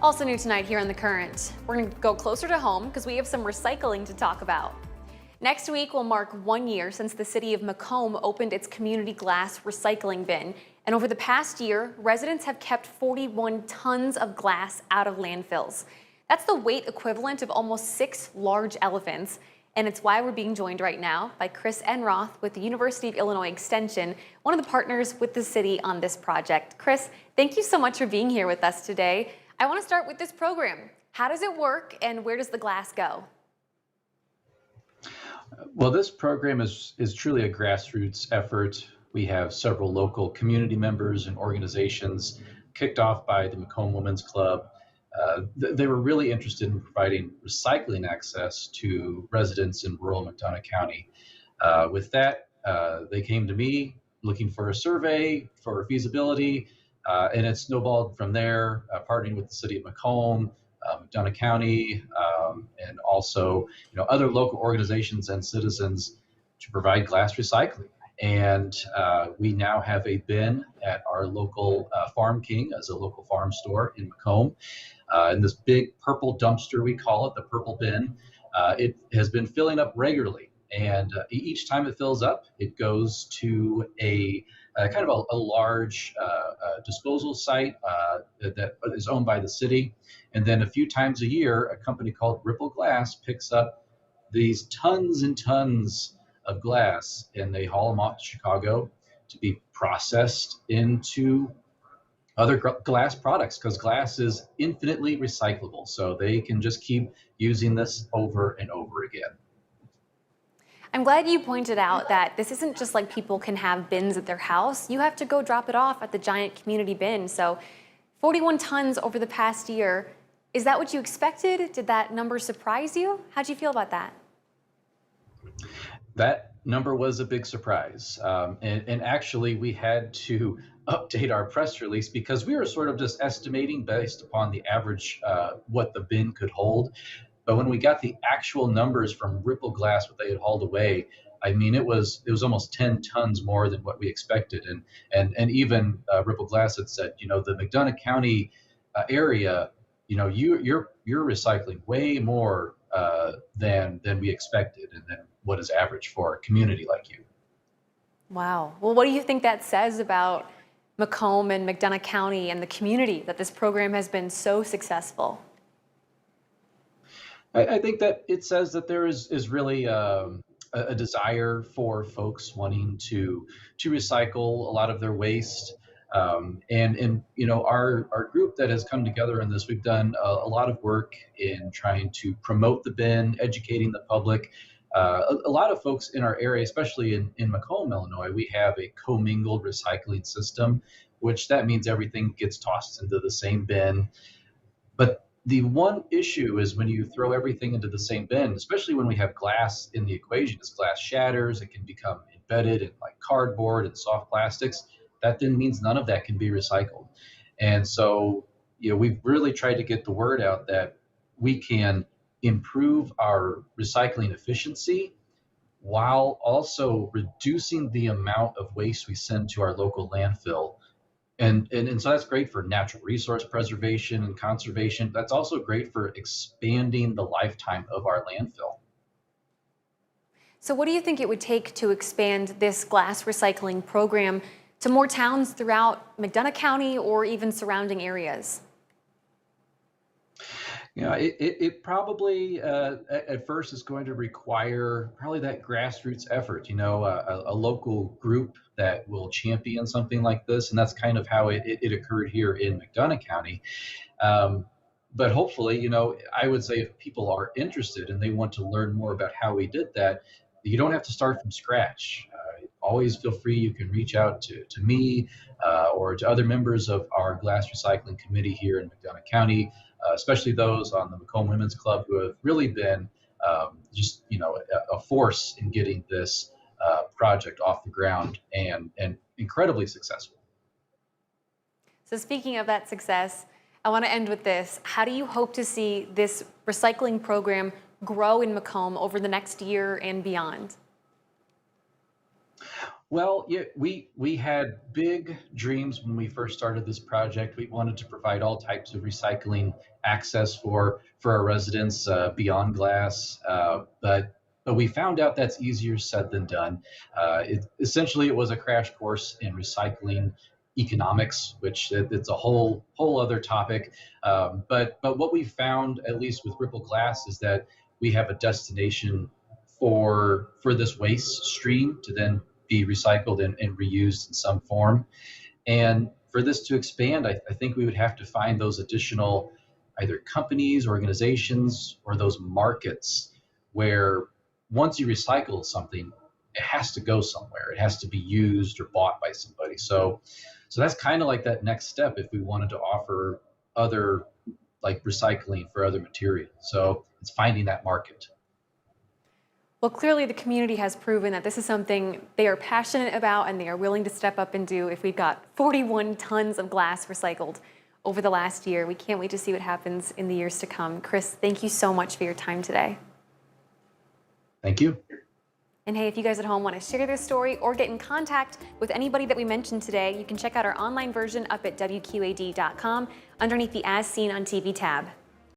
Also new tonight here on The Current, we're going to go closer to home because we have some recycling to talk about. Next week will mark 1 year since the city of Macomb opened its community glass recycling bin. And over the past year, residents have kept 41 tons of glass out of landfills. That's the weight equivalent of almost 6 large elephants. And it's why we're being joined right now by Chris Enroth with the University of Illinois Extension, one of the partners with the city on this project. Chris, thank you so much for being here with us today. I want to start with this program. How does it work and where does the glass go? Well, this program is truly a grassroots effort. We have several local community members and organizations kicked off by the Macomb Women's Club. They were really interested in providing recycling access to residents in rural McDonough County. With that, they came to me looking for a survey for feasibility, and it snowballed from there, partnering with the city of Macomb, McDonough County, and also other local organizations and citizens to provide glass recycling. And we now have a bin at our local Farm King, as a local farm store in Macomb. In this big purple dumpster, we call it the purple bin. It has been filling up regularly. And each time it fills up, it goes to a kind of a large disposal site that is owned by the city. And then a few times a year, a company called Ripple Glass picks up these tons and tons of glass, and they haul them off to Chicago to be processed into other glass products, because glass is infinitely recyclable. So they can just keep using this over and over again. I'm glad you pointed out that this isn't just like people can have bins at their house. You have to go drop it off at the giant community bin. So 41 tons over the past year. Is that what you expected? Did that number surprise you? How'd you feel about that? That number was a big surprise. And actually, we had to update our press release because we were sort of just estimating based upon the average, what the bin could hold. But when we got the actual numbers from Ripple Glass, what they had hauled away, I mean, it was almost 10 tons more than what we expected. And even Ripple Glass had said, the McDonough County area, you're recycling way more than we expected, and than what is average for a community like you. Wow. Well, what do you think that says about Macomb and McDonough County and the community that this program has been so successful? I think that it says that there is really a desire for folks wanting to recycle a lot of their waste. And our group that has come together in this, we've done a lot of work in trying to promote the bin, educating the public. A lot of folks in our area, especially in Macomb, Illinois, we have a commingled recycling system, which that means everything gets tossed into the same bin. But the one issue is when you throw everything into the same bin, especially when we have glass in the equation, as glass shatters, it can become embedded in like cardboard and soft plastics. That then means none of that can be recycled. And so, we've really tried to get the word out that we can improve our recycling efficiency while also reducing the amount of waste we send to our local landfill. And so that's great for natural resource preservation and conservation. That's also great for expanding the lifetime of our landfill. So what do you think it would take to expand this glass recycling program to more towns throughout McDonough County or even surrounding areas? It probably at first is going to require probably that grassroots effort, a local group that will champion something like this. And that's kind of how it occurred here in McDonough County. But hopefully, I would say if people are interested and they want to learn more about how we did that, you don't have to start from scratch. Always feel free. You can reach out to me or to other members of our glass recycling committee here in McDonough County, especially those on the Macomb Women's Club who have really been a force in getting this project off the ground and incredibly successful. So speaking of that success, I want to end with this. How do you hope to see this recycling program grow in Macomb over the next year and beyond? Well, yeah, we had big dreams when we first started this project. We wanted to provide all types of recycling access for our residents beyond glass, but we found out that's easier said than done. Essentially, it was a crash course in recycling economics, which it's a whole other topic. But what we found, at least with Ripple Glass, is that we have a destination for this waste stream to then be recycled and reused in some form. And for this to expand, I think we would have to find those additional either companies, organizations, or those markets where once you recycle something, it has to go somewhere. It has to be used or bought by somebody. So that's kind of like that next step if we wanted to offer other like recycling for other materials. So it's finding that market. Well, clearly the community has proven that this is something they are passionate about and they are willing to step up and do. If we've got 41 tons of glass recycled over the last year, we can't wait to see what happens in the years to come. Chris, thank you so much for your time today. Thank you. And hey, if you guys at home want to share this story or get in contact with anybody that we mentioned today, you can check out our online version up at WQAD.com underneath the As Seen on TV tab.